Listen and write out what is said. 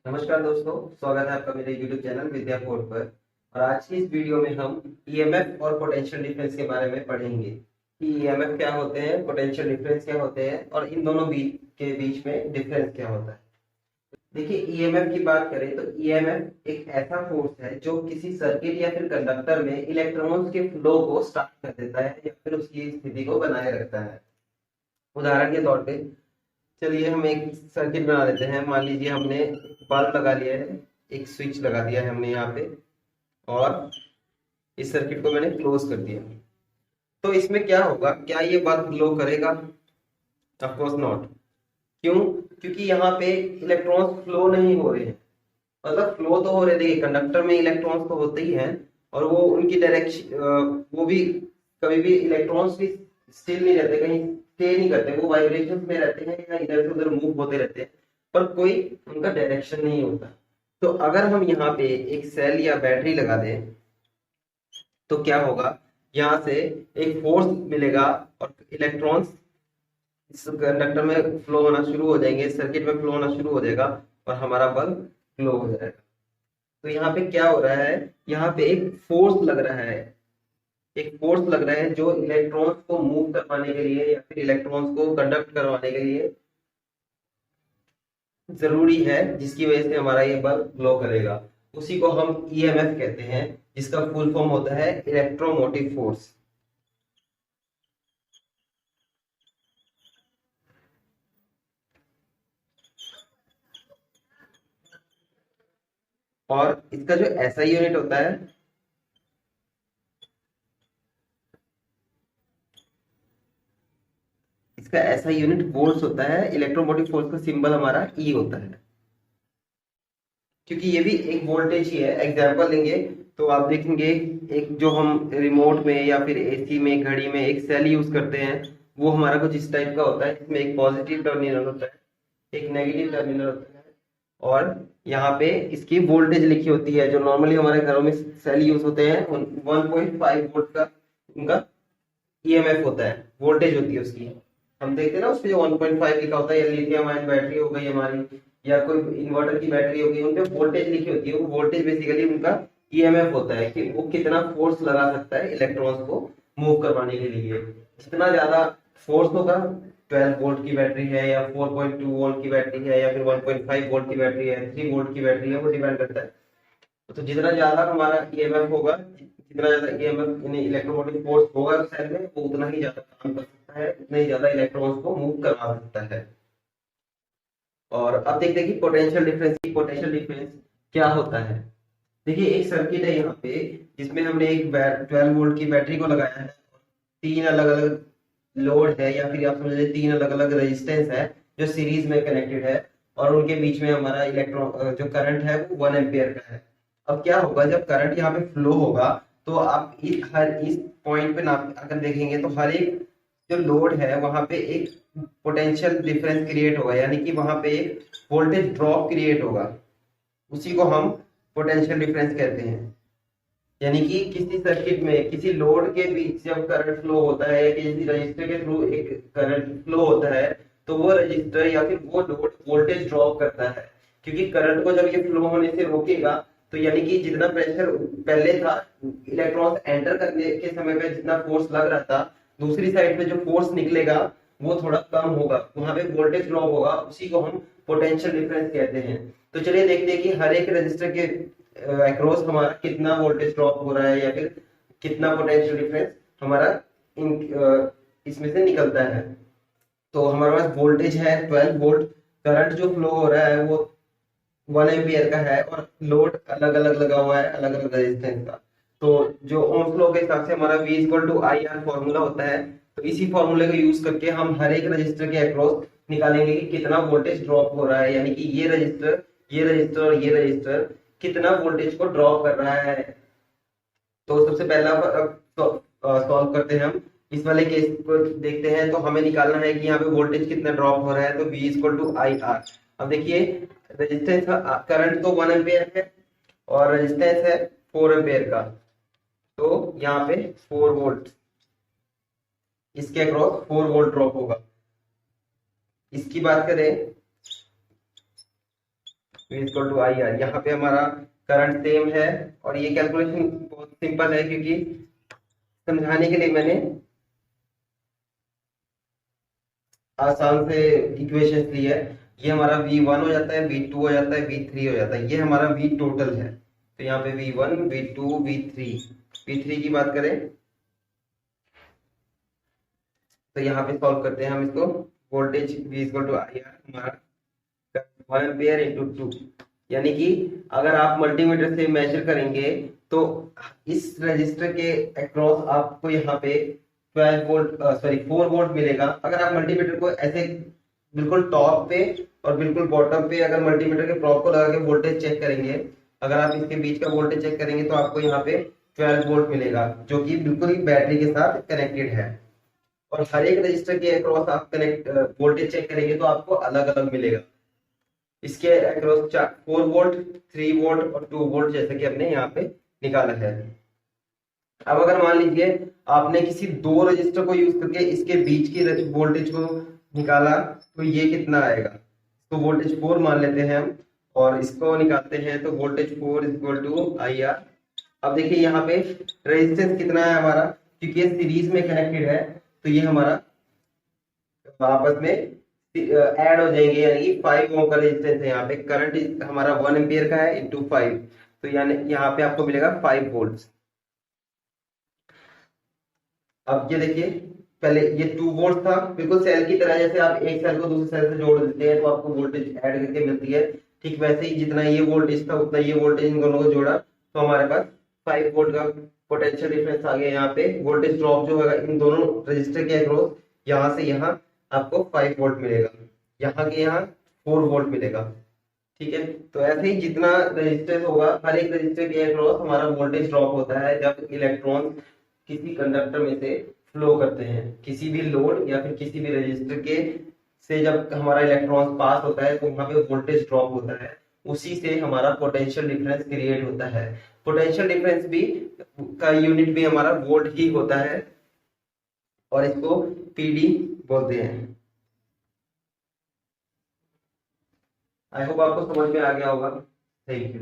नमस्कार दोस्तों, स्वागत है आपका मेरे YouTube चैनल विद्या पोर्ट पर। और आज की इस वीडियो में हम ईएमएफ और पोटेंशियल डिफरेंस के बारे में पढ़ेंगे कि ईएमएफ क्या होते हैं, पोटेंशियल डिफरेंस क्या होते हैं और इन दोनों के बीच में डिफरेंस क्या होता है। देखिए, ईएमएफ की बात करें तो ईएमएफ एक ऐसा फोर्स है जो किसी सर्किट या फिर कंडक्टर में इलेक्ट्रॉन्स के फ्लो को स्टार्ट कर देता है या फिर उसकी स्थिति को बनाए रखता है। उदाहरण के तौर पे चलिए हम एक सर्किट बना लेते हैं। मान लीजिए हमने बल्ब लगा लिया है, एक स्विच लगा दिया है हमने यहाँ पे, और इस सर्किट को मैंने क्लोज कर दिया। तो इसमें क्या होगा, क्या ये बल्ब ग्लो करेगा? Of course not. क्यों? क्योंकि यहाँ पे इलेक्ट्रॉन्स फ्लो नहीं हो रहे हैं। मतलब फ्लो तो हो रहे, देखिए कंडक्टर में इलेक्ट्रॉन्स तो होते ही हैं और वो उनकी डायरेक्शन, वो भी कभी भी इलेक्ट्रॉन्स भी स्टिल नहीं रहते, कहीं स्टे नहीं करते, वो वाइब्रेशन में रहते हैं या इधर से उधर मूव होते रहते हैं, पर कोई उनका डायरेक्शन नहीं होता। तो अगर हम यहाँ पे एक सेल या बैटरी लगा दें तो क्या होगा, यहाँ से एक फोर्स मिलेगा और इलेक्ट्रॉन्स इस कंडक्टर में फ्लो होना शुरू हो जाएंगे, सर्किट में फ्लो होना शुरू हो जाएगा और हमारा बल्ब ग्लो हो जाएगा। तो यहाँ पे क्या हो रहा है, यहाँ पे एक फोर्स लग रहा है, एक फोर्स लग रहा है जो इलेक्ट्रॉन्स को मूव करवाने के लिए या फिर इलेक्ट्रॉन्स को कंडक्ट करवाने के लिए जरूरी है, जिसकी वजह से हमारा ये बल्ब ग्लो करेगा। उसी को हम ईएमएफ कहते हैं, जिसका फुल फॉर्म होता है इलेक्ट्रोमोटिव फोर्स। और इसका जो एसआई यूनिट होता है, इसका एसआई यूनिट वोल्ट्स होता है। इलेक्ट्रोमोटिव फोर्स का सिंबल हमारा ई होता है, क्योंकि ये भी एक वोल्टेज ही है। एग्जांपल लेंगे तो आप देखेंगे, एक जो हम रिमोट में या फिर एसी में, घड़ी में एक सेल यूज करते हैं, वो हमारा कुछ इस टाइप का होता है। इसमें एक पॉजिटिव टर्मिनल होता है, एक नेगेटिव टर्मिनल होता है, और यहाँ पे इसकी वोल्टेज लिखी होती है। जो नॉर्मली हमारे घरों में सेल यूज होते हैं 1.5 वोल्ट का उनका ईएमएफ होता है, वोल्टेज होती है उसकी। हम देखते हैं ना, उसपे जो 1.5 लिखा होता है, या लिथियम आयन बैटरी हो गई हमारी, या कोई इन्वर्टर की बैटरी होगी, उनपे वोल्टेज लिखी होती है। वो वोल्टेज बेसिकली उनका ईएमएफ होता है कि वो कितना फोर्स लगा सकता है इलेक्ट्रॉन्स को मूव करवाने के लिए। जितना ज्यादा फोर्स होगा, 12 वोल्ट की बैटरी है या 4.2 वोल्ट की बैटरी है या फिर 1.5 वोल्ट की बैटरी है, 3 वोल्ट की बैटरी है, वो डिपेंड करता है। तो जितना ज्यादा हमारा ईएमएफ होगा, जितना ज्यादा ईएमएफ यानी इलेक्ट्रोमोटिव फोर्स होगा सेल में, वो उतना ही ज्यादा काम कर सकता है, उतने ही ज्यादा इलेक्ट्रॉन्स को मूव करवा सकता है। और अब देखते हैं कि पोटेंशियल डिफरेंस क्या होता है। देखिए, एक सर्किट है यहाँ पे, जिसमें हमने एक 12 वोल्ट की बैटरी को लगाया है। तीन अलग अलग लोड है, या फिर आप समझ लीजिए तीन अलग अलग रेजिस्टेंस है जो सीरीज में कनेक्टेड है, और उनके बीच में हमारा इलेक्ट्रॉन जो करंट है वो 1 एम्पियर का है। अब क्या होगा, जब करंट यहाँ पे फ्लो होगा तो आप हर इस पॉइंट पे ना अगर देखेंगे तो हर एक जो लोड है वहां पे एक पोटेंशियल डिफरेंस क्रिएट होगा, यानी कि वहां पे एक वोल्टेज ड्रॉप क्रिएट होगा। उसी को हम पोटेंशियल डिफरेंस कहते हैं। यानी कि किसी सर्किट में किसी लोड के बीच जब करंट फ्लो होता है या किसी रजिस्टर के थ्रू एक करंट फ्लो होता है, तो वो रजिस्टर या फिर वो लोड वोल्टेज ड्रॉप करता है। क्योंकि करंट को जब ये फ्लो होने से रोकेगा, तो यानी कि जितना प्रेशर पहले था, इलेक्ट्रॉन्स एंटर करने के समय पे जितना फोर्स लग रहा था, दूसरी साइड पे जो फोर्स निकलेगा वो थोड़ा कम होगा, वहां पे वोल्टेज ड्रॉप होगा। उसी को हम पोटेंशियल डिफरेंस कहते हैं। तो चलिए देखते हैं कि हर एक रजिस्टर के अक्रॉस हमारा कितना वोल्टेज ड्रॉप हो रहा है या फिर कितना पोटेंशियल डिफरेंस हमारा इसमें से निकलता है। तो हमारे पास वोल्टेज है 12 वोल्ट, करंट जो फ्लो हो रहा है वो 1 एम्पियर का है, और लोड अलग अलग लगा हुआ है, अलग अलग रेजिस्टेंस का। तो जो ओम्स लॉ के हिसाब से हमारा V equal to I R formula होता है। तो इसी फॉर्मूले को यूज करके हम हर एक रजिस्टर के अक्रॉस निकालेंगे कि कितना वोल्टेज ड्रॉप हो रहा है, यानी कि ये रजिस्टर, ये रजिस्टर और ये रजिस्टर कितना वोल्टेज को ड्रॉप कर रहा है। तो सबसे पहला सॉल्व करते हैं हम इस वाले केस को। देखते हैं तो हमें निकालना है कि यहाँ पे वोल्टेज कितना ड्रॉप हो रहा है। तो V equal to I R. अब देखिए, रेजिस्टेंस करंट तो 1 एम्पियर है और रेजिस्टेंस है 4 एम्पियर का, तो यहाँ पे 4 वोल्ट, इसके अक्रॉस 4 वोल्ट ड्रॉप होगा। इसकी बात करें V equal to I R. यहाँ पे हमारा करंट सेम है और ये कैलकुलेशन बहुत सिंपल है क्योंकि समझाने के लिए मैंने आसान से इक्वेशन ली है। ये हमारा V1 हो जाता है, V2 हो जाता है, V3 हो जाता है। ये हमारा V टोटल है। तो यहाँ पे V1, V2, V3, V3 की बात करें तो यहाँ पे सॉल्व करते हैं हम इसको। Voltage V equal to I R हमारा 1 एम्पियर इंटू 2, यानी कि अगर आप मल्टीमीटर से मेजर करेंगे तो इस रजिस्टर के अक्रॉस आपको यहाँ पे 12 वोल्ट सॉरी 4 वोल्ट मिलेगा। अगर आप मल्टीमीटर को ऐसे बिल्कुल टॉप पे और बिल्कुल बॉटम पे अगर मल्टीमीटर के प्रोब को लगा के वोल्टेज चेक करेंगे, अगर आप इसके बीच का वोल्टेज चेक करेंगे तो आपको यहाँ पे 12 वोल्ट मिलेगा, जो कि बिल्कुल ही बैटरी के साथ कनेक्टेड है। और हर एक रजिस्टर के अक्रॉस आप कनेक्ट वोल्टेज चेक करेंगे तो आपको अलग अलग मिलेगा। इसके अक्रॉस 4 वोल्ट, 3 वोल्ट और 2 वोल्ट जैसे कि हमने यहाँ पे निकाला है। अब अगर मान लीजिए आपने किसी दो रजिस्टर को यूज करके इसके बीच की वोल्टेज को निकाला तो ये कितना आएगा। तो वोल्टेज 4 मान लेते हैं हम और इसको निकालते हैं तो voltage 4 equal to I R. अब देखिए यहाँ पे रेजिस्टेंस कितना है हमारा, क्योंकि ये सीरीज में कनेक्टेड है तो ये हमारा आपस में ऐड हो जाएंगे, यानी कि 5 ओम का रेजिस्टेंस है। यहाँ पे करंट हमारा 1 एम्पियर का है इंटू 5, तो यानी यहाँ पे आपको मिलेगा 5 वोल्ट। अब ये देखिए पहले ये 2 वोल्ट था, बिल्कुल सेल की तरह, जैसे आप एक सेल को दूसरे सेल से जोड़ देते हैं तो आपको वोल्टेज ऐड करके मिलती है। ठीक वैसे ही जितना ये वोल्टेज था उतना ये वोल्टेज इन दोनों को जोड़ा तो हमारे पास 5 वोल्ट का पोटेंशियल डिफरेंस आ गया। यहाँ पे वोल्टेज ड्रॉप जो होगा इन दोनों रजिस्टर के अक्रॉस, यहाँ से यहाँ आपको 5 वोल्ट मिलेगा, यहाँ के यहाँ 4 वोल्ट मिलेगा। ठीक है, तो ऐसे ही जितना रजिस्टर होगा हर एक रजिस्टर के अक्रॉस हमारा वोल्टेज ड्रॉप होता है जब इलेक्ट्रॉन किसी कंडक्टर में से फ्लो करते हैं। किसी भी लोड या फिर किसी भी रजिस्टर के से जब हमारा इलेक्ट्रॉन पास होता है तो वहां पे वोल्टेज ड्रॉप होता है, उसी से हमारा पोटेंशियल डिफरेंस क्रिएट होता है। पोटेंशियल डिफरेंस भी का यूनिट भी हमारा वोल्ट ही होता है और इसको पीडी बोलते हैं। आई होप आपको समझ में आ गया होगा। Thank you.